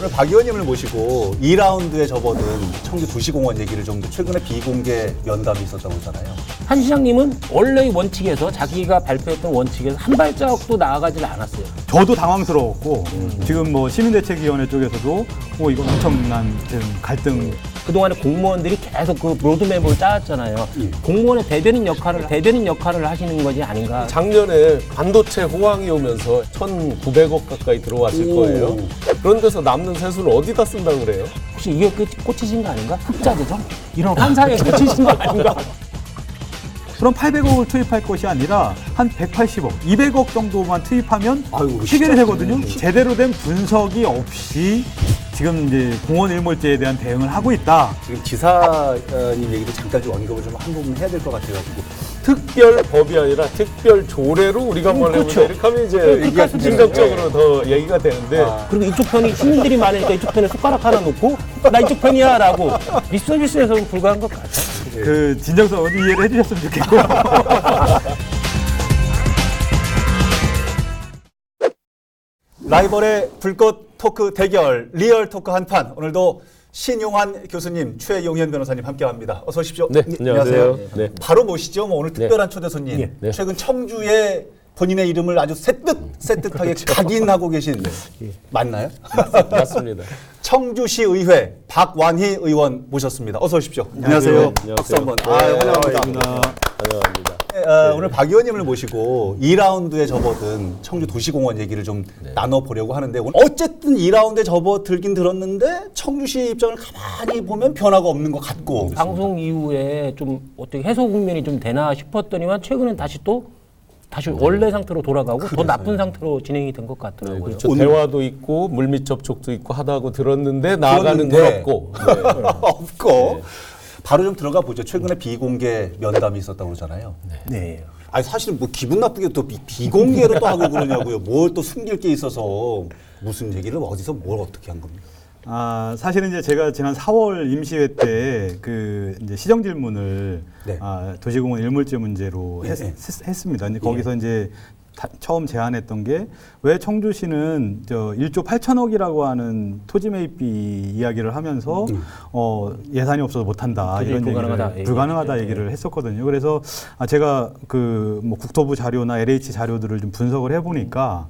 오늘 박 의원님을 모시고 2라운드에 접어든 청주 도시공원 얘기를 좀 최근에 비공개 면담이 있었다고 하잖아요. 한 시장님은 원래의 원칙에서 자기가 발표했던 원칙에서 한 발자국도 나아가질 않았어요. 저도 당황스러웠고 지금 뭐 시민대책위원회 쪽에서도 이건 엄청난 지금 갈등. 그동안에 공무원들이 계속 그 로드맵을 짜왔잖아요. 공무원의 대변인 역할을 하시는 것이 아닌가. 작년에 반도체 호황이 오면서 1,900억 가까이 들어왔을 거예요. 그런 데서 남는 세수는 어디다 쓴다고 그래요? 혹시 이게 꽂히신 거 아닌가? 흑자재정? 이런 환상에 꽂히신 거 아닌가? 그럼 800억을 투입할 것이 아니라 한 180억, 200억 정도만 투입하면 아이고, 해결이 되거든요. 제대로 된 분석이 없이 지금 이제 공원 일몰제에 대한 대응을 하고 있다. 지금 지사님 얘기도 잠깐 좀 언급을 좀 한 부분 해야 될 것 같아가지고. 특별 법이 아니라 특별 조례로 우리가 뭘 해보자 이렇게 하면 이제 얘기가 긍정적으로 더 얘기가 되는데 그리고 이쪽 편이 시민들이 많으니까 이쪽 편에 숟가락 하나 놓고 나 이쪽 편이야 라고 립서비스에서는 불과한 것 같아요. 그 진정성을 이해를 해주셨으면 좋겠고. 라이벌의 불꽃 토크 대결, 리얼 토크 한판. 오늘도 신용환 교수님, 최용현 변호사님 함께합니다. 어서 오십시오. 네, 안녕하세요. 네. 바로 모시죠. 뭐 오늘 특별한 초대 손님. 네. 최근 청주에 본인의 이름을 아주 새뜻하게 각인하고 계신 맞나요? 맞습니다. 청주시 의회 박완희 의원 모셨습니다. 어서 오십시오. 안녕하세요. 박수 한번. 환영합니다. 환영합니다. 오늘 박 의원님을 모시고 2라운드에 접어든 청주 도시공원 얘기를 좀 나눠보려고 하는데 어쨌든 2라운드에 접어들긴 들었는데 청주시 입장을 가만히 보면 변화가 없는 것 같고 방송 이후에 좀 어떻게 해소 국면이 좀 되나 싶었더니만 최근엔 다시 원래 상태로 돌아가고 더 나쁜 상태로 진행이 된 것 같더라고요. 그렇죠. 대화도 있고 물밑 접촉도 있고 하다고 들었는데 나아가는 건 없고. 없고 바로 좀 들어가 보죠. 최근에 비공개 면담이 있었다고 그러잖아요. 네. 아니 사실 뭐 기분 나쁘게 또 비공개로 또 하고 그러냐고요. 뭘 또 숨길 게 있어서 무슨 얘기를 어디서 뭘 어떻게 한 겁니까? 사실은 이제 제가 지난 4월 임시회 때 그 이제 시정 질문을 네. 도시공원 일몰제 문제로 했습니다. 이제 거기서 이제 처음 제안했던 게 왜 청주시는 1조 8천억이라고 하는 토지 매입비 이야기를 하면서 예산이 없어서 못한다 이런 불가능하다 얘기를 했었거든요. 그래서 제가 그 뭐 국토부 자료나 LH 자료들을 좀 분석을 해보니까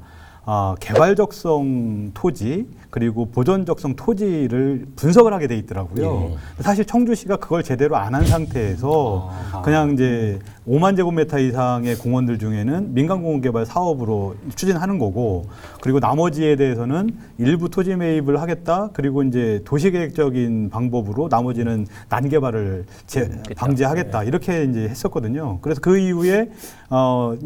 개발적성 토지 그리고 보존적성 토지를 분석을 하게 돼 있더라고요. 사실 청주시가 그걸 제대로 안 한 상태에서 그냥 이제 5만 제곱미터 이상의 공원들 중에는 민간공원 개발 사업으로 추진하는 거고 그리고 나머지에 대해서는 일부 토지 매입을 하겠다. 그리고 이제 도시계획적인 방법으로 나머지는 난개발을 방지하겠다. 이렇게 이제 했었거든요. 그래서 그 이후에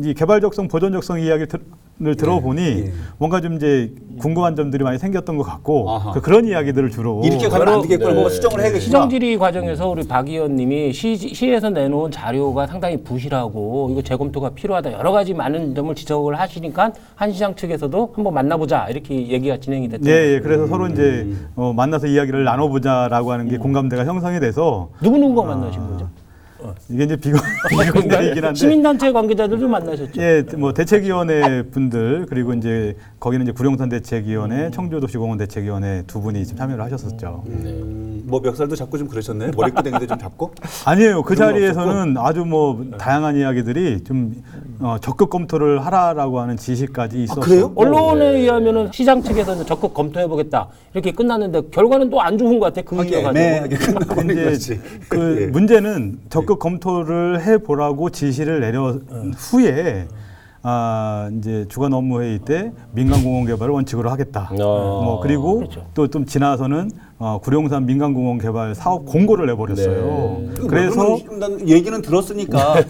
이 개발적성, 보존적성 이야기를 들어보니 뭔가 좀 이제 궁금한 점들이 많이 생겼던 것 같고 그런 이야기들을 주로 이렇게 가면 안 되겠구나. 뭔가 수정을 해야겠구나. 시정질의 과정에서 우리 박 의원님이 시에서 내놓은 자료가 상당히 부실하고 이거 재검토가 필요하다 여러 가지 많은 점을 지적을 하시니까 한 시장 측에서도 한번 만나보자 이렇게 얘기가 진행이 됐던 거예요. 그래서 서로 이제 만나서 이야기를 나눠보자라고 하는 게 공감대가 형성이 돼서 누구누구가 만나신 거죠? 이게 이제 비공개이긴 한데 시민단체 관계자들도 만나셨죠? 뭐 대책위원회 분들 그리고 이제 거기는 이제 구룡산 대책위원회, 청주도시공원 대책위원회 두 분이 지금 참여를 하셨었죠. 뭐 멱살도 잡고 좀 그러셨나요? 머리끄댕이도 좀 잡고? 아니에요. 그 자리에서는 아주 뭐 다양한 이야기들이 좀 적극 검토를 하라라고 하는 지시까지 있었어요. 그래요? 언론에 의하면은 시장 측에서 적극 검토해보겠다 이렇게 끝났는데 결과는 또 안 좋은 것 같아. 그 이유가 애매하게 끝나는 거지. 그 문제는 적극 검토를 해보라고 지시를 내려 후에 이제 주간 업무회의 때 민간공원 개발을 원칙으로 하겠다. 뭐 그리고 그렇죠. 또 좀 지나서는 구룡산 민간공원 개발 사업 공고를 내버렸어요. 그래서 난 얘기는 들었으니까.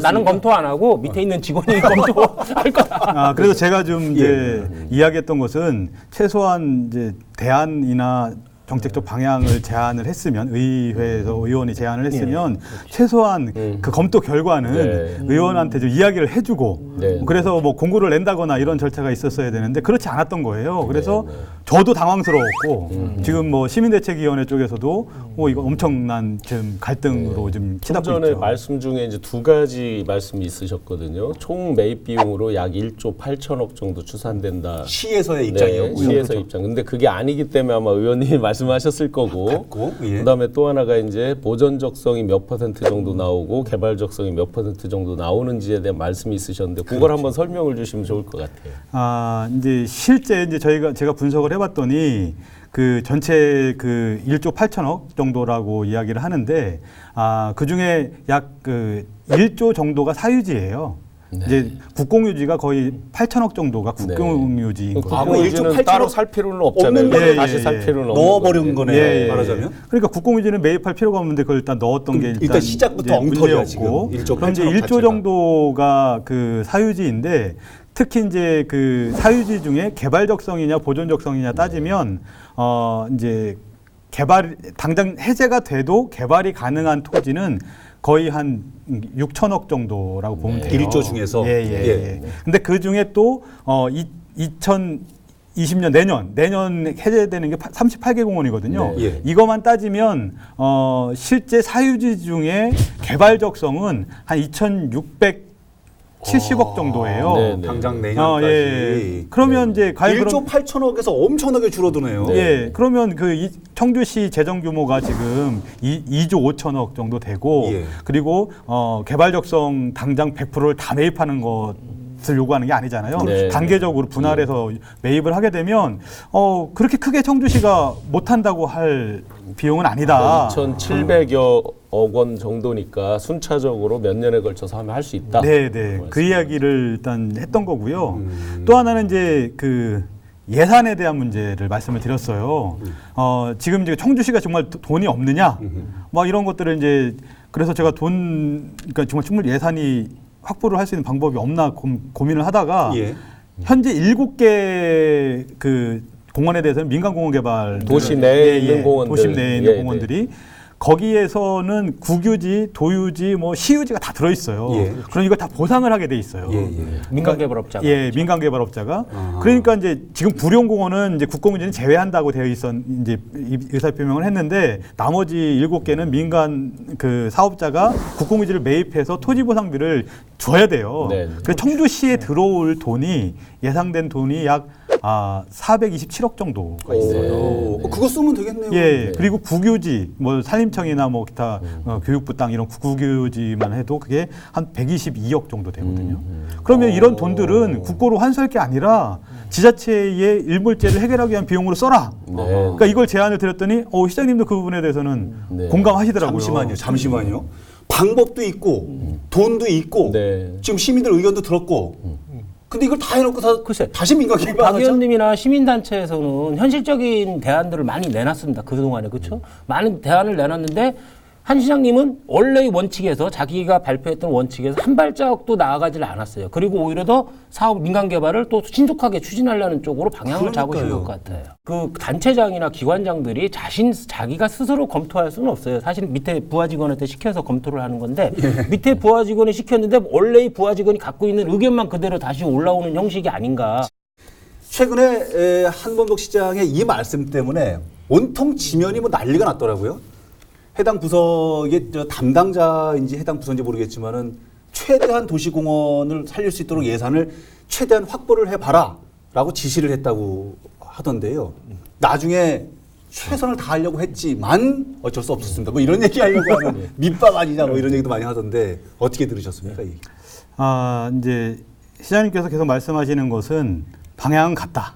나는 검토 안 하고 밑에 있는 직원이 검토할 거다. 그래서 제가 좀 이제 이야기했던 것은 최소한 이제 대안이나 정책적 방향을 제안을 했으면 의회에서 의원이 제안을 했으면 최소한 그 검토 결과는 네. 의원한테 좀 이야기를 해주고 네. 그래서 뭐 공고를 낸다거나 이런 절차가 있었어야 되는데 그렇지 않았던 거예요. 그래서 저도 당황스러웠고 지금 뭐 시민대책위원회 쪽에서도 이거 엄청난 지금 갈등으로 좀 좀 치닫고 전에 있죠. 말씀 중에 이제 두 가지 말씀이 있으셨거든요. 총 매입 비용으로 약 1조 8천억 정도 추산된다. 시에서의 입장이었고요. 시에서 입장. 근데 그게 아니기 때문에 아마 의원님이 말씀하셨을 거고. 같고, 예. 그다음에 또 하나가 이제 보전적성이 몇 퍼센트 정도 나오고 개발적성이 몇 퍼센트 정도 나오는지에 대한 말씀이 있으셨는데 그걸 한번 설명을 주시면 좋을 것 같아요. 이제 실제 이제 제가 분석을 해봤더니 그 전체 그 1조 8천억 정도라고 이야기를 하는데 그 중에 약 그 1조 정도가 사유지예요. 이제 국공유지가 거의 8천억 정도가 국공유지인 거예요. 국공유지는 1조 따로 8천억 살 필요는 없잖아요. 없는 거예요. 다시 예, 살 예. 필요는 없는 넣어버린 거예요. 거네요. 말하자면. 그러니까 국공유지는 매입할 필요가 없는데 그걸 일단 넣었던 게 일단 시작부터 엉터리야, 지금. 1조 그럼 이제 8천억 1조 자체가. 정도가 그 사유지인데 특히 이제 그 사유지 중에 개발적성이냐 보존적성이냐 따지면 이제 개발 당장 해제가 돼도 개발이 가능한 토지는 거의 한 6천억 정도라고 보면 돼요. 1조 중에서? 예. 근데 그 중에 또 2020년 내년 해제되는 게 38개 공원이거든요. 네. 예. 이것만 따지면 실제 사유지 중에 개발적성은 한 2,670억 정도예요. 네, 네. 당장 내년까지. 그러면 이제 과연 1조 8천억에서 엄청나게 줄어드네요. 예, 그러면 그 청주시 재정 규모가 지금 2조 5천억 정도 되고 예. 그리고 개발적성 당장 100%를 다 매입하는 것을 요구하는 게 아니잖아요. 네. 단계적으로 분할해서 매입을 하게 되면 그렇게 크게 청주시가 못한다고 할 비용은 아니다. 2,700여 원 정도니까 순차적으로 몇 년에 걸쳐서 하면 할 수 있다. 네. 그 이야기를 일단 했던 거고요. 또 하나는 이제 그 예산에 대한 문제를 말씀을 드렸어요. 지금 이제 청주시가 정말 돈이 없느냐, 막 이런 것들을 이제 그래서 제가 그러니까 정말 충분히 예산이 확보를 할 수 있는 방법이 없나 고민을 하다가 예. 현재 7개 그 공원에 대해서는 민간공원 개발 도시 내에 있는 공원들. 도심 내에 있는 예, 공원들이 거기에서는 국유지, 도유지, 뭐 시유지가 다 들어 있어요. 예. 그럼 이걸 다 보상을 하게 돼 있어요. 예. 민간개발업자가. 예, 민간 개발업자가. 그러니까 이제 지금 부룡공원은 이제 국공유지는 제외한다고 되어 이제 의사 표명을 했는데 나머지 7개는 민간 그 사업자가 국공유지를 매입해서 토지 보상비를 줘야 돼요. 네. 그래서 청주시에 들어올 돈이 예상된 돈이 약 427억 정도가 있어요. 오, 그거 쓰면 되겠네요. 예, 그리고 국유지, 뭐 산림청이나 뭐 기타 교육부 땅 이런 국유지만 해도 그게 한 122억 정도 되거든요. 그러면 이런 돈들은 국고로 환수할 게 아니라 지자체의 일몰제를 해결하기 위한 비용으로 써라. 네. 그러니까 이걸 제안을 드렸더니 시장님도 그 부분에 대해서는 공감하시더라고요. 잠시만요. 방법도 있고 돈도 있고 네. 지금 시민들 의견도 들었고 근데 이걸 다 해놓고 글쎄, 다시 민간 박 개발하자? 의원님이나 시민단체에서는 현실적인 대안들을 많이 내놨습니다. 그동안에. 그렇죠? 많은 대안을 내놨는데 한 시장님은 원래의 원칙에서 자기가 발표했던 원칙에서 한 발자국도 나아가지를 않았어요. 그리고 오히려 더 사업 민간 개발을 또 신속하게 추진하려는 쪽으로 방향을 잡으신 것 같아요. 그 단체장이나 기관장들이 자기가 스스로 검토할 수는 없어요. 사실 밑에 부하 직원한테 시켜서 검토를 하는 건데 밑에 부하 직원이 시켰는데 원래의 부하 직원이 갖고 있는 의견만 그대로 다시 올라오는 형식이 아닌가. 최근에 한범석 시장의 이 말씀 때문에 온통 지면이 뭐 난리가 났더라고요. 해당 부서의 담당자인지 해당 부서인지 모르겠지만은 최대한 도시공원을 살릴 수 있도록 예산을 최대한 확보를 해봐라라고 지시를 했다고 하던데요. 나중에 최선을 다하려고 했지만 어쩔 수 없었습니다. 뭐 이런 얘기 하려고 하는 밑밥 아니냐 뭐 이런 얘기도 많이 하던데 어떻게 들으셨습니까? 이제 시장님께서 계속 말씀하시는 것은 방향은 같다.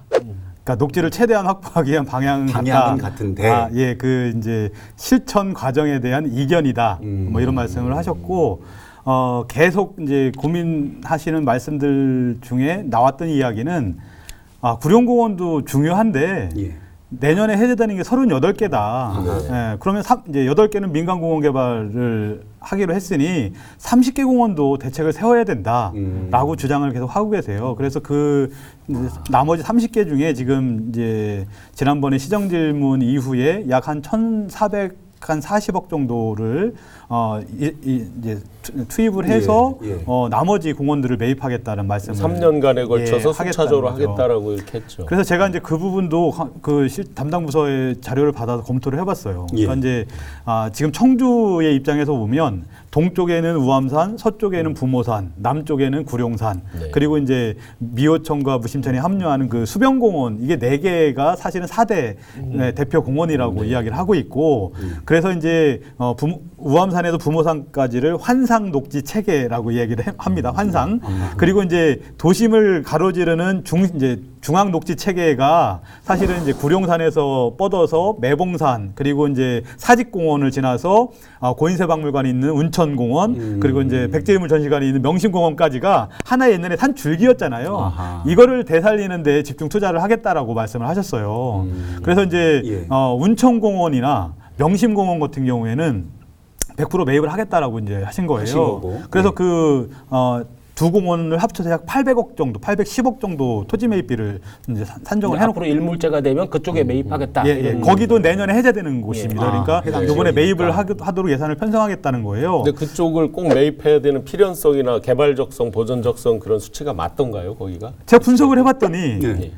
그러니까 녹지를 최대한 확보하기 위한 방향은 같은데. 예, 그 이제 실천 과정에 대한 이견이다. 뭐 이런 말씀을 하셨고, 계속 이제 고민하시는 말씀들 중에 나왔던 이야기는 구룡공원도 중요한데, 예. 내년에 해제되는 게 38개다. 예, 그러면 이제 8개는 민간공원 개발을 하기로 했으니 30개 공원도 대책을 세워야 된다라고 주장을 계속 하고 계세요. 그래서 그 나머지 30개 중에 지금 이제 지난번에 시정 질문 이후에 약 한 1,440억 정도를 이제 투입을 해서 나머지 공원들을 매입하겠다는 말씀을 3년간에 걸쳐서 순차적으로 하겠다는 거죠. 하겠다라고 이렇게 했죠. 그래서 제가 이제 그 부분도 그 담당 부서의 자료를 받아서 검토를 해봤어요. 그러니까 이제 지금 청주의 입장에서 보면 동쪽에는 우암산, 서쪽에는 부모산, 남쪽에는 구룡산, 네. 그리고 이제 미호천과 무심천이 합류하는 그 수변공원 이게 4개가 사실은 4대 대표 공원이라고 이야기를 하고 있고 그래서 이제 우암산에서 부모산까지를 환상 녹지 체계라고 이야기를 합니다. 환상. 그리고 이제 도심을 가로지르는 이제 중앙 녹지 체계가 사실은 이제 구룡산에서 뻗어서 매봉산 그리고 이제 사직공원을 지나서 고인세박물관이 있는 운천공원 그리고 이제 백제유물 전시관이 있는 명심공원까지가 하나의 옛날에 산 줄기였잖아요. 아하. 이거를 되살리는데 집중 투자를 하겠다라고 말씀을 하셨어요. 그래서 이제 운천공원이나 명심공원 같은 경우에는 100% 매입을 하겠다라고 이제 하신 거예요. 그래서 두 공원을 합쳐서 약 800억 정도, 810억 정도 토지 매입비를 이제 산정을 해놓고 앞으로 일몰제가 되면 그쪽에 매입하겠다. 거기도 내년에 해제되는 곳입니다. 그러니까 이번에 매입을 지역이니까. 하도록 예산을 편성하겠다는 거예요. 근데 그쪽을 꼭 매입해야 되는 필연성이나 개발적성, 보전적성 그런 수치가 맞던가요, 거기가? 제가 분석을 해봤더니 네.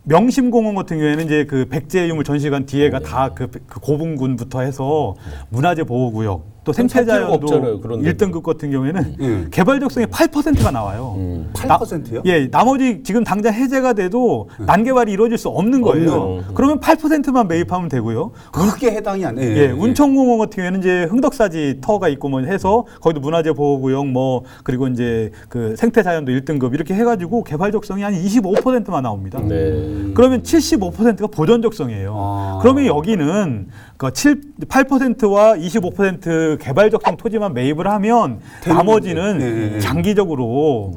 명심공원 같은 경우에는 이제 그 백제유물 전시관 뒤에가 다 그 고분군부터 해서 문화재 보호구역 또 생태자연도 1등급 같은 경우에는 개발적성이 8%가 나와요. 8%요? 예, 나머지 지금 당장 해제가 돼도 난개발이 이루어질 수 없는 거예요. 그러면 8%만 매입하면 되고요. 그렇게 해당이 안 돼요. 예, 운천공원 같은 경우에는 이제 흥덕사지 터가 있고 뭐 해서 거기도 문화재 보호구역 뭐 그리고 이제 그 생태자연도 1등급 이렇게 해가지고 개발적성이 한 25%만 나옵니다. 네. 그러면 75%가 보전적성이에요. 그러면 여기는 그 8%와 25% 개발적성 토지만 매입을 하면 나머지는 장기적으로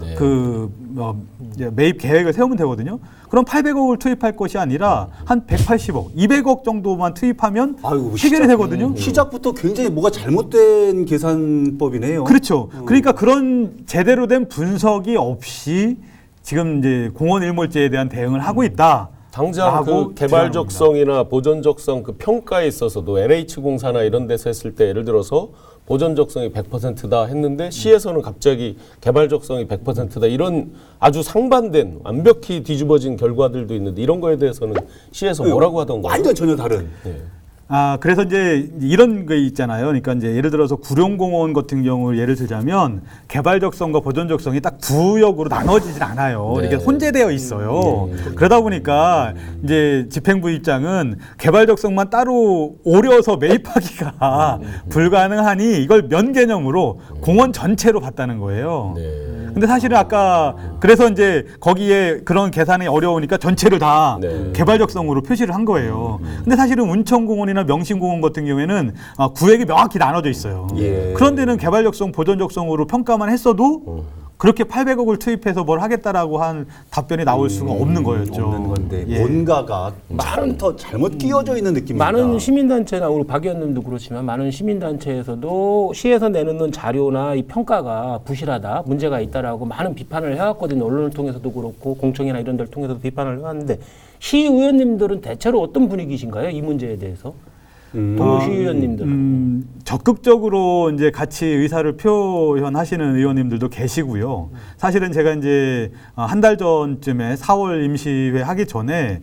매입 계획을 세우면 되거든요. 그럼 800억을 투입할 것이 아니라 한 180억, 200억 정도만 투입하면 해결이 되거든요. 시작부터 굉장히 뭐가 잘못된 계산법이네요. 그렇죠. 그러니까 그런 제대로 된 분석이 없이 지금 이제 공원 일몰제에 대한 대응을 하고 있다. 당장 그 개발적성이나 보전적성 그 평가에 있어서도 LH공사나 이런 데서 했을 때 예를 들어서 보전적성이 100%다 했는데 시에서는 갑자기 개발적성이 100%다 이런 아주 상반된 완벽히 뒤집어진 결과들도 있는데 이런 거에 대해서는 시에서 뭐라고 하던가요? 완전 전혀 다른. 그래서 이제 이런 게 있잖아요. 그러니까 이제 예를 들어서 구룡공원 같은 경우 예를 들자면 개발적성과 보존적성이 딱 두 역으로 나눠지진 않아요. 이렇게 혼재되어 있어요. 그러다 보니까 이제 집행부 입장은 개발적성만 따로 오려서 매입하기가 불가능하니 이걸 면 개념으로 공원 전체로 봤다는 거예요. 근데 사실은 아까 그래서 이제 거기에 그런 계산이 어려우니까 전체를 다 개발적성으로 표시를 한 거예요. 근데 사실은 운천공원이나 명심공원 같은 경우에는 구획이 명확히 나눠져 있어요. 그런 데는 개발적성, 보전적성으로 평가만 했어도 그렇게 800억을 투입해서 뭘 하겠다라고 한 답변이 나올 수가 없는 거였죠. 없는 건데 뭔가가 많은 더 잘못 끼워져 있는 느낌입니다. 많은 시민단체나 우리 박 의원님도 그렇지만 많은 시민단체에서도 시에서 내놓는 자료나 이 평가가 부실하다, 문제가 있다라고 많은 비판을 해왔거든요. 언론을 통해서도 그렇고 공청이나 이런 데를 통해서도 비판을 해왔는데 시의원님들은 대체로 어떤 분위기신가요? 이 문제에 대해서? 시의원님들은 적극적으로 이제 같이 의사를 표현하시는 의원님들도 계시고요. 사실은 제가 이제 한 달 전쯤에 4월 임시회 하기 전에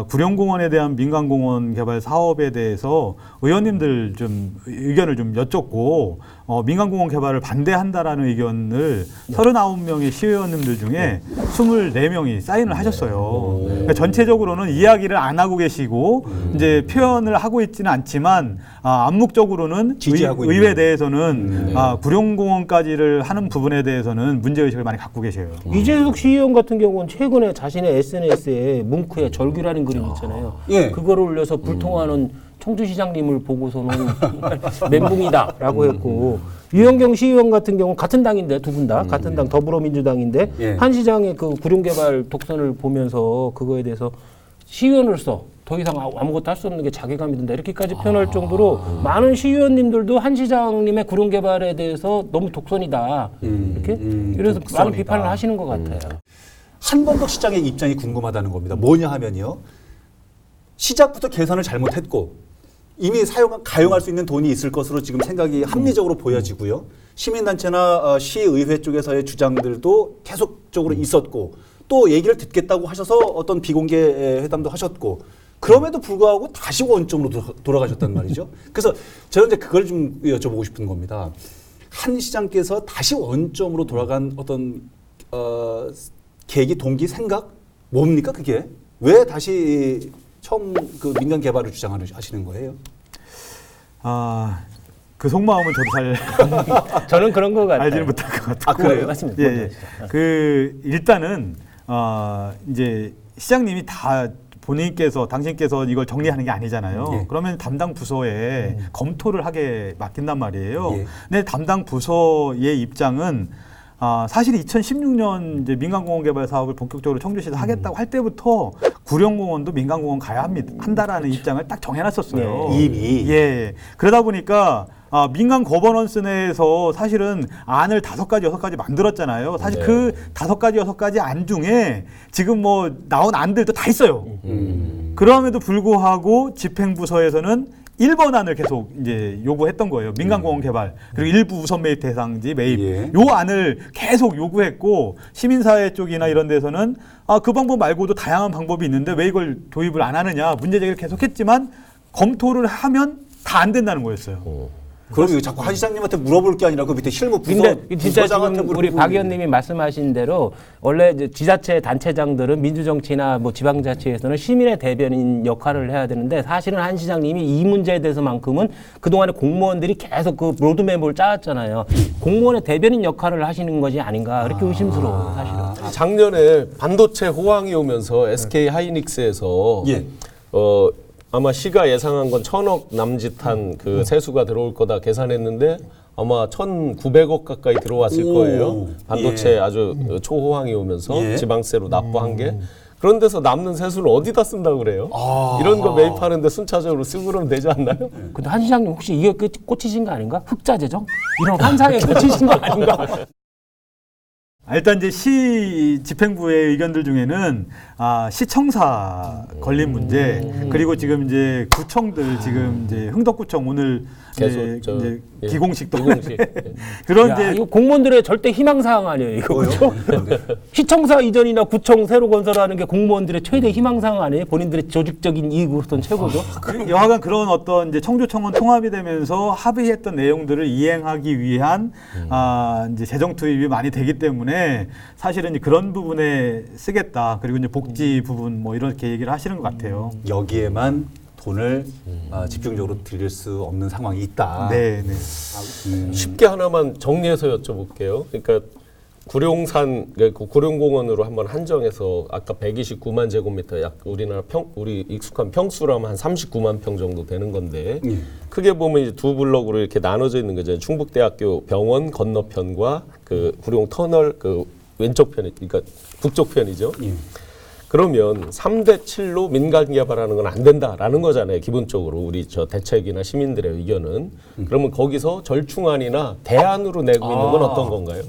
구룡공원에 대한 민간공원 개발 사업에 대해서 의원님들 좀 의견을 좀 여쭙고 민간공원 개발을 반대한다라는 의견을 39명의 시의원님들 중에 24명이 사인을 하셨어요. 그러니까 전체적으로는 이야기를 안 하고 계시고 이제 표현을 하고 있지는 않지만 암묵적으로는 의회 내에서는 구룡공원까지를 하는 부분에 대해서는 문제의식을 많이 갖고 계세요. 이재석 시의원 같은 경우는 최근에 자신의 SNS에 뭉크에 절규라는 그림 있잖아요. 그거를 올려서 불통하는 청주시장님을 보고서는 멘붕이다라고 했고 유영경 시의원 같은 경우는 같은 당인데 두 분 다 같은 당 더불어민주당인데 한 시장의 그 구룡개발 독선을 보면서 그거에 대해서 시의원으로서 더 이상 아무것도 할 수 없는 게 자괴감이 든다 이렇게까지 표현할 정도로 많은 시의원님들도 한 시장님의 구룡 개발에 대해서 너무 독선이다 이렇게 이래서 독선이다. 많은 비판을 하시는 것 같아요. 한범석 시장의 입장이 궁금하다는 겁니다. 뭐냐 하면요. 시작부터 계산을 잘못했고 이미 가용할 수 있는 돈이 있을 것으로 지금 생각이 합리적으로 보여지고요. 시민단체나 시의회 쪽에서의 주장들도 계속적으로 있었고 또 얘기를 듣겠다고 하셔서 어떤 비공개 회담도 하셨고 그럼에도 불구하고 다시 원점으로 돌아가셨단 말이죠. 그래서 저는 이제 그걸 좀 여쭤보고 싶은 겁니다. 한 시장께서 다시 원점으로 돌아간 어떤 계기, 동기, 생각 뭡니까 그게? 왜 다시 처음 그 민간 개발을 주장하시는 거예요? 그 속마음은 저도 잘 저는 그런 것 같아요. 알지는 못할 것 같고. 그래요? 맞습니다. 예, 예. 그 일단은 이제 시장님이 다 본인께서 당신께서 이걸 정리하는 게 아니잖아요. 예. 그러면 담당 부서에 검토를 하게 맡긴단 말이에요. 예. 근데 담당 부서의 입장은 사실 2016년 이제 민간공원 개발 사업을 본격적으로 청주시에서 하겠다고 할 때부터 구룡공원도 민간공원 가야 한다라는 입장을 딱 정해놨었어요. 예. 이미. 예. 그러다 보니까 민간 거버넌스 내에서 사실은 안을 5가지, 6가지 만들었잖아요. 사실 네. 그 5가지, 6가지 안 중에 지금 뭐 나온 안들도 다 있어요. 그럼에도 불구하고 집행부서에서는 1번 안을 계속 이제 요구했던 거예요. 민간공원 개발 그리고 일부 우선 매입 대상지 매입 예. 요 안을 계속 요구했고 시민사회 쪽이나 이런 데서는 그 방법 말고도 다양한 방법이 있는데 왜 이걸 도입을 안 하느냐 문제 제기를 계속했지만 검토를 하면 다 안 된다는 거였어요. 그럼 이거 자꾸 한 시장님한테 물어볼 게 아니라 그 밑에 실무 근데 진짜 부서장한테 지금 우리 물어보고. 박 의원님이 말씀하신 대로 원래 이제 지자체 단체장들은 민주정치나 뭐 지방자치에서는 시민의 대변인 역할을 해야 되는데 사실은 한 시장님이 이 문제에 대해서만큼은 그동안에 공무원들이 계속 그 로드맵을 짜왔잖아요. 공무원의 대변인 역할을 하시는 것이 아닌가 이렇게 의심스러워요, 사실은. 작년에 반도체 호황이 오면서 SK 하이닉스에서 예. 아마 시가 예상한 건 1,000억 남짓한 그 세수가 들어올 거다 계산했는데 아마 1,900억 가까이 들어왔을 오. 거예요. 반도체 예. 아주 초호황이 오면서 예. 지방세로 납부한 게. 그런 데서 남는 세수를 어디다 쓴다고 그래요? 이런 거 매입하는데 순차적으로 쓰고 그러면 되지 않나요? 근데 한 시장님 혹시 이게 꽂히신 거 아닌가? 흑자 재정? 이런 환상에 꽂히신 거 아닌가? 일단 이제 시 집행부의 의견들 중에는 시청사 걸린 문제 그리고 지금 이제 구청들 지금 이제 흥덕구청 오늘 계속 이제 예. 기공식도 기공식. 그런 야, 이제 이거 공무원들의 절대 희망사항 아니에요, 이거 그렇죠? 시청사 이전이나 구청 새로 건설하는 게 공무원들의 최대 희망사항 아니에요? 본인들의 조직적인 이익으로선 최고죠. 여하간 그런 어떤 이제 청주청원 통합이 되면서 합의했던 내용들을 이행하기 위한 이제 재정 투입이 많이 되기 때문에 사실은 이제 그런 부분에 쓰겠다 그리고 이제 복지 부분 뭐 이렇게 얘기를 하시는 것 같아요. 여기에만 돈을 집중적으로 들일 수 없는 상황이 있다. 네, 네. 쉽게 하나만 정리해서 여쭤볼게요. 그러니까 구룡산, 그러니까 구룡공원으로 한번 한정해서 아까 129만 제곱미터 약 우리나라 우리 익숙한 평수라면 한 39만 평 정도 되는 건데 크게 보면 이제 두 블럭으로 이렇게 나눠져 있는 거죠. 충북대학교 병원 건너편과 그 구룡 터널 그 왼쪽 편이 그러니까 북쪽 편이죠. 그러면 3대 7로 민간 개발하는 건 안 된다라는 거잖아요. 기본적으로 우리 저 대책이나 시민들의 의견은. 그러면 거기서 절충안이나 대안으로 내고 있는 건 어떤 건가요?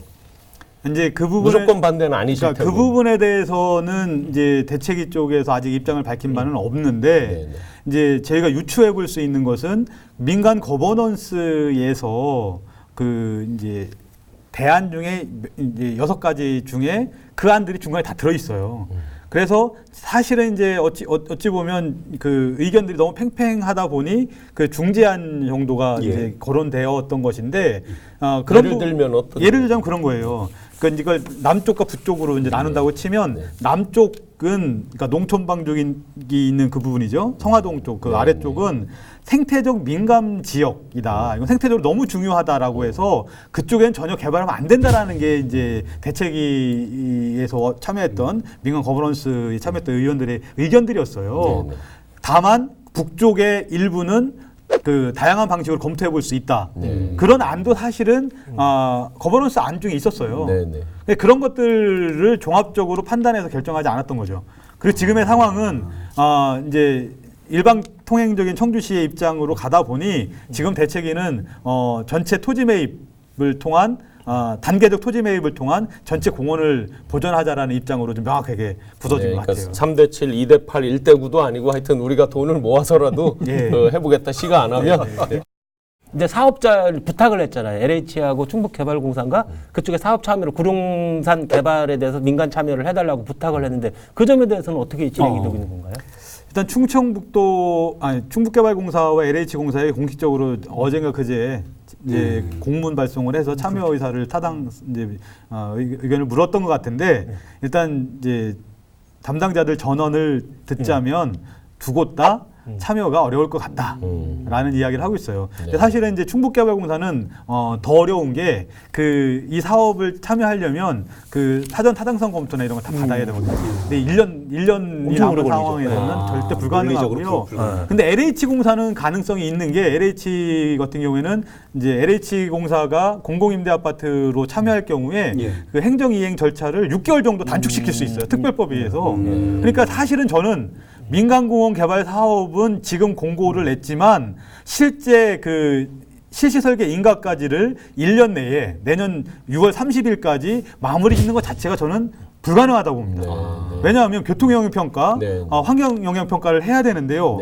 이제 그 부분에 무조건 반대는 아니실 그러니까 테고. 그 부분에 대해서는 이제 대책위 쪽에서 아직 입장을 밝힌 바는 없는데 이제 저희가 유추해 볼 수 있는 것은 민간 거버넌스에서 그 이제 대안 중에 이제 6가지 중에 그 안들이 중간에 다 들어 있어요. 그래서 사실은 이제 어찌 보면 그 의견들이 너무 팽팽하다 보니 그 중재안 정도가 이제 거론되었던 것인데 그런 예를 들면 어떤 예를 들자면 그런 거예요. 그러니까 이걸 남쪽과 북쪽으로 이제 나눈다고 치면 남쪽은 그러니까 농촌방 쪽이 있는 그 부분이죠. 성화동 쪽 그 아래쪽은 생태적 민감 지역이다. 이건 생태적으로 너무 중요하다라고 해서 그쪽엔 전혀 개발하면 안 된다라는 게 이제 대책위에서 참여했던 민간 거버넌스에 참여했던 의원들의 의견들이었어요. 다만 북쪽의 일부는 그 다양한 방식으로 검토해 볼 수 있다. 그런 안도 사실은 거버넌스 안 중에 있었어요. 근데 그런 것들을 종합적으로 판단해서 결정하지 않았던 거죠. 그리고 지금의 상황은 이제 일방 통행적인 청주시의 입장으로 가다 보니 지금 대책위는 전체 토지 매입을 통한 단계적 토지 매입을 통한 전체 공원을 보존하자라는 입장으로 좀 명확하게 굳어진 것 같아요. 3대 7, 2대 8, 1대 9도 아니고 하여튼 우리가 돈을 모아서라도 해보겠다. 시가 안 하면. 이제 사업자를 부탁을 했잖아요. LH하고 충북개발공사인가 그쪽에 사업 참여를 구룡산 개발에 대해서 민간 참여를 해달라고 부탁을 했는데 그 점에 대해서는 어떻게 진행이 되고 있는 건가요? 일단 충북개발공사와 LH공사에 공식적으로 어젠가 그제 이제 공문 발송을 해서 참여 의사를 의견을 물었던 것 같은데 일단 이제 담당자들 전언을 듣자면 두 곳 다 참여가 어려울 것 같다라는 이야기를 하고 있어요. 근데 사실은 이제 충북개발공사는 더 어려운 게 이 사업을 참여하려면 그 사전 타당성 검토나 이런 거 다 받아야 되거든요. 근데 1년이 남은 상황에서는 절대 불가능하고요. 근데 LH공사는 가능성이 있는 게 LH 같은 경우에는 이제 LH공사가 공공임대 아파트로 참여할 경우에 그 행정이행 절차를 6개월 정도 단축시킬 수 있어요. 특별법에 의해서. 그러니까 사실은 저는 민간공원 개발 사업은 지금 공고를 냈지만 실제 그 실시 설계 인가까지를 1년 내에 내년 6월 30일까지 마무리 짓는 것 자체가 저는 불가능하다고 봅니다. 왜냐하면 교통영향평가, 환경영향평가를 해야 되는데요.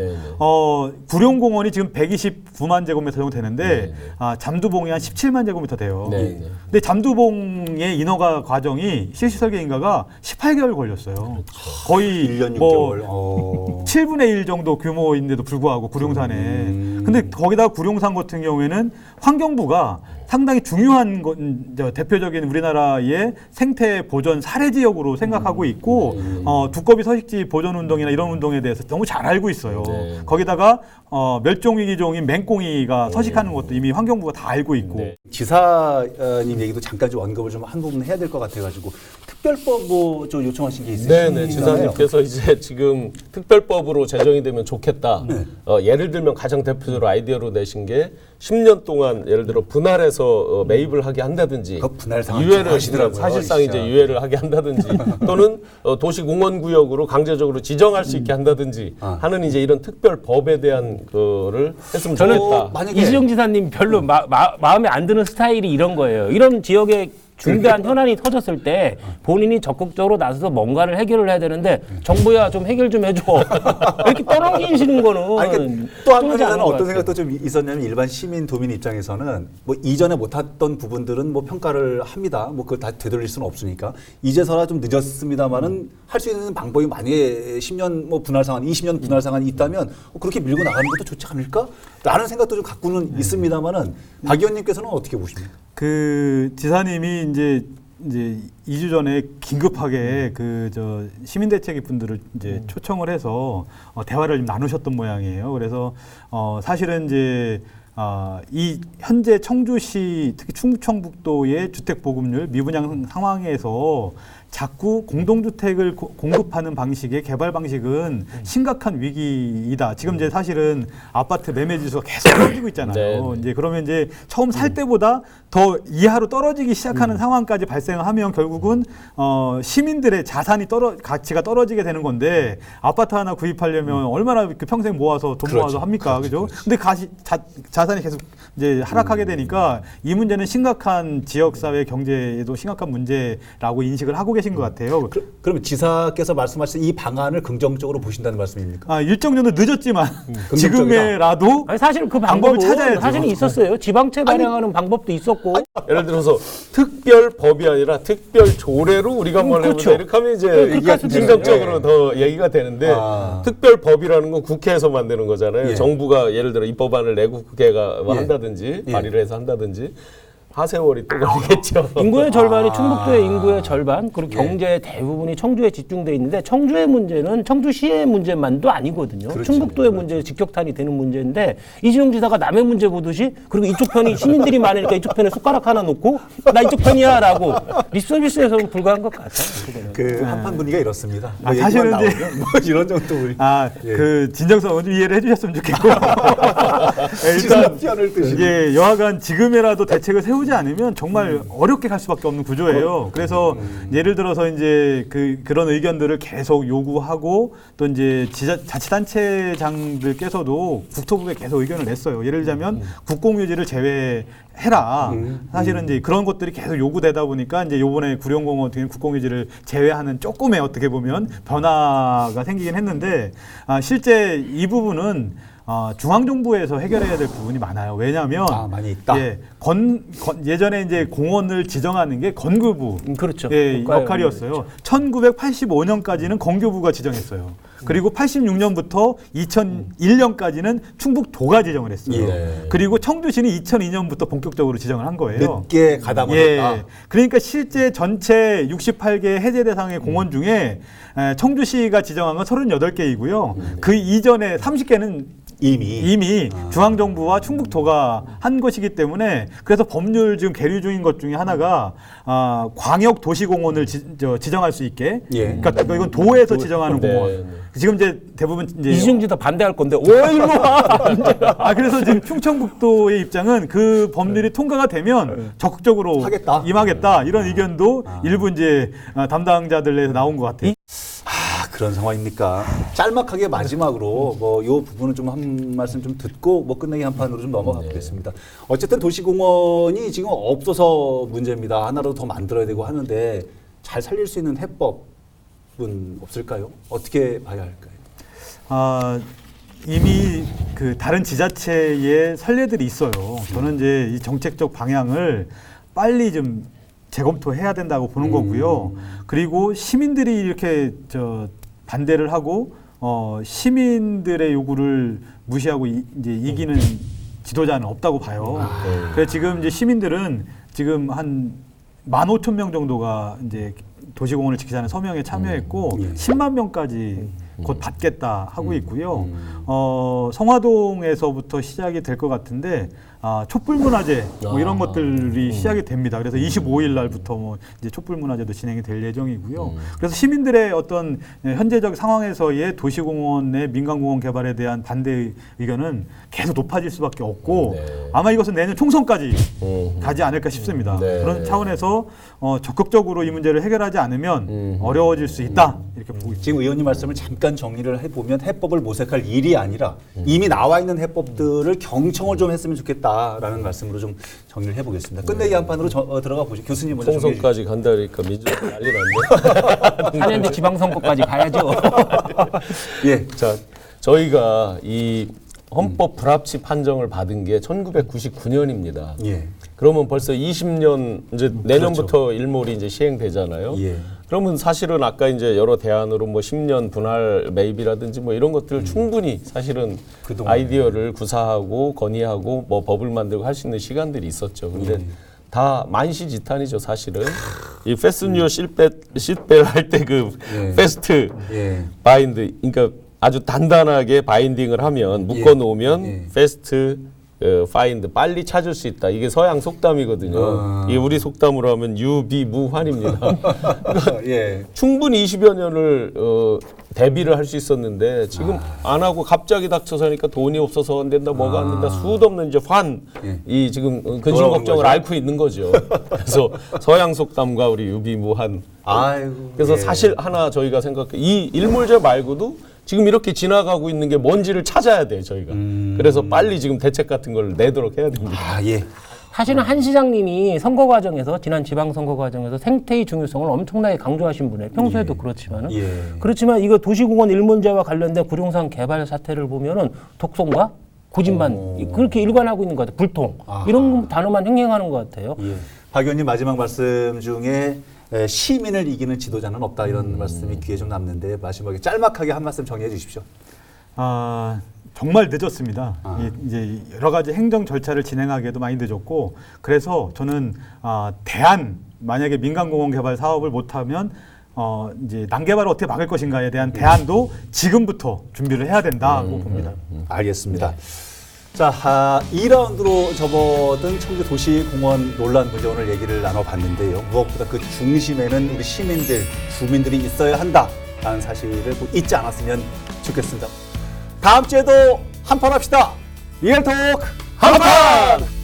구룡공원이 지금 129만 제곱미터 정도 되는데 잠두봉이 한 17만 제곱미터 돼요. 근데 잠두봉의 인허가 과정이 실시 설계 인가가 18개월 걸렸어요. 거의 1년 6개월. 뭐 7분의 1 정도 규모인데도 불구하고 구룡산에. 근데 거기다가 구룡산 같은 경우에는 환경부가 상당히 중요한 대표적인 우리나라의 생태 보존 사례 지역으로 생각하고 있고 두꺼비 서식지 보존 운동이나 이런 운동에 대해서 너무 잘 알고 있어요. 거기다가 멸종위기종인 맹꽁이가 서식하는 것도 이미 환경부가 다 알고 있고. 지사님 얘기도 잠깐 좀 언급을 좀 한 부분 해야 될 것 같아가지고 특별법 뭐 좀 요청하신 게 있으신가요? 네네. 지사님께서 이제 지금 특별법으로 제정이 되면 좋겠다. 예를 들면 가장 대표적으로 아이디어로 내신 게 10년 동안 예를 들어 분할해서 매입을 하게 한다든지 유예를 하시더라고요. 사실상 이제 유예를 하게 한다든지 또는 도시공원구역으로 강제적으로 지정할 수 있게 한다든지 하는 이제 이런 특별법에 대한 거를 했으면 좋겠다. 만약에 이수정 지사님 별로 마음에 안 드는 스타일이 이런 거예요. 이런 지역에 중대한 현안이 터졌을 때 본인이 적극적으로 나서서 뭔가를 해결을 해야 되는데 정부야 좀 해결 좀 해줘 이렇게 떠넘기시는 거는 또 한편에는 어떤 생각도 좀 있었냐면 일반 시민 도민 입장에서는 뭐 이전에 못했던 부분들은 뭐 평가를 합니다. 뭐 그걸 다 되돌릴 수는 없으니까 이제서야 좀 늦었습니다만은 할 수 있는 방법이 만약에 10년 뭐 분할 상한, 20년 분할 상한이 있다면 그렇게 밀고 나가는 것도 좋지 않을까? 라는 생각도 좀 갖고는 있습니다만은 박 의원님께서는 어떻게 보십니까? 그 지사님이 이제 2주 전에 긴급하게 시민대책위 분들을 이제 초청을 해서 대화를 좀 나누셨던 모양이에요. 그래서 사실은 이제 이 현재 청주시 특히 충북청북도의 주택 보급률 미분양 상황에서 자꾸 공동주택을 공급하는 방식의 개발 방식은 심각한 위기이다. 지금 이제 사실은 아파트 매매 지수가 계속 떨어지고 있잖아요. 이제 그러면 이제 처음 살 때보다 더 이하로 떨어지기 시작하는 상황까지 발생하면 결국은 시민들의 자산이 가치가 떨어지게 되는 건데 아파트 하나 구입하려면 얼마나 평생 모아서 돈 모아서 합니까? 그죠? 근데 자산이 계속 이제 하락하게 되니까 이 문제는 심각한 지역사회 경제에도 심각한 문제라고 인식을 하고 계신 것 같아요. 그러면 지사께서 말씀하신 이 방안을 긍정적으로 보신다는 말씀입니까? 일정 정도 늦었지만 지금에라도 아니, 사실 그 방법을 찾아야죠. 사실은 있었어요. 지방채 발행하는 방법도 있었고. 예를 들어서 특별법이 아니라 특별조례로 우리가 뭘 해보자 이렇게 하면 이제 긍정적으로 더 얘기가 되는데 특별법이라는 건 국회에서 만드는 거잖아요. 정부가 예를 들어 입법안을 내고 국회가 한다든지 발의를 해서 한다든지 하세월이 또 걸리겠죠. 인구의 절반이 충북도의 인구의 절반 그리고 예. 경제의 대부분이 청주에 집중돼 있는데 청주의 문제는 청주시의 문제만도 아니거든요. 그렇죠. 충북도의 문제 직격탄이 되는 문제인데 이재용 지사가 남의 문제 보듯이 그리고 이쪽 편이 시민들이 많으니까 이쪽 편에 숟가락 하나 놓고 나 이쪽 편이야라고 립서비스에서는 불과한 것 같아요. 그거는. 그 한판 분위기가 이렇습니다. 뭐 사실은 얘기만 이제- 나오면 뭐 이런 정도 우리 예. 그 진정성 좀 이해를 해주셨으면 좋겠고 일단 편을 뜨시고 이게 여하간 지금이라도 대책을 세우지 않으면 정말 어렵게 갈 수밖에 없는 구조예요. 그래서 예를 들어서 이제 그런 의견들을 계속 요구하고 또 이제 자치단체장들께서도 국토부에 계속 의견을 냈어요. 예를 들자면 국공유지를 제외해라. 사실은 이제 그런 것들이 계속 요구되다 보니까 이제 요번에 구룡공원 같은 경우는 국공유지를 제외하는 조금의 어떻게 보면 변화가 생기긴 했는데 실제 이 부분은 중앙정부에서 해결해야 될 부분이 많아요. 왜냐하면 많이 있다. 예, 예전에 이제 공원을 지정하는 게 건교부 그렇죠. 예, 국가의 역할이었어요. 1985년까지는 건교부가 지정했어요. 그리고 86년부터 2001년까지는 충북도가 지정을 했어요. 예. 그리고 청주시는 2002년부터 본격적으로 지정을 한 거예요. 늦게 가담을 했다. 그러니까 실제 전체 68개 해제 대상의 공원 중에 청주시가 지정한 건 38개이고요. 그 이전에 30개는 이미 중앙정부와 충북도가 한 것이기 때문에 그래서 법률 지금 계류 중인 것 중에 하나가 광역 도시공원을 지정할 수 있게 예. 그러니까 이건 도에서 지정하는 네, 공원. 네. 지금 이제 대부분 이제 이재용 지사 반대할 건데 왜 일로 와? 그래서 지금 충청북도의 입장은 그 법률이 통과가 되면 적극적으로 하겠다. 임하겠다 이런 의견도 일부 이제 담당자들 내에서 나온 것 같아요. 그런 상황입니까? 짤막하게 마지막으로 뭐 이 부분은 좀 한 말씀 좀 듣고 뭐 끝내기 한 판으로 좀 넘어가 보겠습니다. 어쨌든 도시공원이 지금 없어서 문제입니다. 하나라도 더 만들어야 되고 하는데 잘 살릴 수 있는 해법은 없을까요? 어떻게 봐야 할까요? 이미 그 다른 지자체의 선례들이 있어요. 저는 이제 이 정책적 방향을 빨리 좀 재검토해야 된다고 보는 거고요. 그리고 시민들이 이렇게 반대를 하고 시민들의 요구를 무시하고 이제 이기는 지도자는 없다고 봐요. 그래서 지금 이제 시민들은 지금 한 15,000명 정도가 이제 도시공원을 지키자는 서명에 참여했고 10만 명까지 곧 받겠다 하고 있고요. 성화동에서부터 시작이 될 것 같은데 촛불문화제 뭐 이런 것들이 시작이 됩니다. 그래서 25일 날부터 뭐 이제 촛불문화제도 진행이 될 예정이고요. 그래서 시민들의 어떤 현재적 상황에서의 도시공원의 민간공원 개발에 대한 반대 의견은 계속 높아질 수밖에 없고 아마 이것은 내년 총선까지 가지 않을까 싶습니다. 네. 그런 차원에서 적극적으로 이 문제를 해결하지 않으면 어려워질 수 있다 이렇게 보고 있습니다. 지금 의원님 말씀을 잠깐 정리를 해보면 해법을 모색할 일이 아니라 이미 나와 있는 해법들을 경청을 좀 했으면 좋겠다라는 말씀으로 좀 정리를 해보겠습니다. 끝내기 한 판으로 들어가 보시죠. 교수님 먼저 정리해 주시죠. 총선까지 간다니까 민주당 난리 났네. 4년 뒤 지방선거까지 가야죠. 예. 자, 저희가 이 헌법 불합치 판정을 받은 게 1999년입니다. 예. 그러면 벌써 20년 이제 내년부터 일몰이 이제 시행되잖아요. 예. 그러면 사실은 아까 이제 여러 대안으로 뭐 10년 분할 매입이라든지 뭐 이런 것들 충분히 사실은 그동안에. 아이디어를 구사하고 건의하고 뭐 법을 만들고 할 수 있는 시간들이 있었죠. 근데 다 만시지탄이죠, 사실은. 이 패스뉴어 시트벨 할 때 그 예. 패스트 예. 바인드, 그러니까 아주 단단하게 바인딩을 하면 묶어 놓으면 예. 패스트 파인드 빨리 찾을 수 있다. 이게 서양 속담이거든요. 이게 우리 속담으로 하면 유비무환입니다. 예. 충분히 20여 년을 대비를 할 수 있었는데 지금 안 하고 갑자기 닥쳐서니까 돈이 없어서 안 된다, 뭐가 안 된다, 수도 없는 이제 이 지금 근심 돌아오는 걱정을 거죠. 앓고 있는 거죠. 그래서 서양 속담과 우리 유비무환. 아이고. 그래서 예. 사실 하나 저희가 생각해 이 일몰제 말고도 지금 이렇게 지나가고 있는 게 뭔지를 찾아야 돼요, 저희가. 그래서 빨리 지금 대책 같은 걸 내도록 해야 됩니다. 예. 사실은 한 시장님이 선거 과정에서 지난 지방선거 과정에서 생태의 중요성을 엄청나게 강조하신 분이에요. 평소에도 그렇지만은 그렇지만 이거 도시공원 일몰제와 관련된 구룡산 개발 사태를 보면은 독송과 고집만 그렇게 일관하고 있는 것 같아요. 불통 이런 단어만 횡행하는 것 같아요. 예. 박 의원님 마지막 말씀 중에 시민을 이기는 지도자는 없다 이런 말씀이 귀에 좀 남는데 마지막에 짤막하게 한 말씀 정리해 주십시오. 정말 늦었습니다. 이제 여러 가지 행정 절차를 진행하기에도 많이 늦었고, 그래서 저는 만약에 민간공원 개발 사업을 못하면 이제 난개발을 어떻게 막을 것인가에 대한 대안도 지금부터 준비를 해야 된다고 봅니다. 알겠습니다. 자, 2라운드로 접어든 청주 도시공원 논란 문제 오늘 얘기를 나눠봤는데요. 무엇보다 그 중심에는 우리 시민들, 주민들이 있어야 한다라는 사실을 꼭 잊지 않았으면 좋겠습니다. 다음 주에도 한판 합시다. 리얼톡 한판!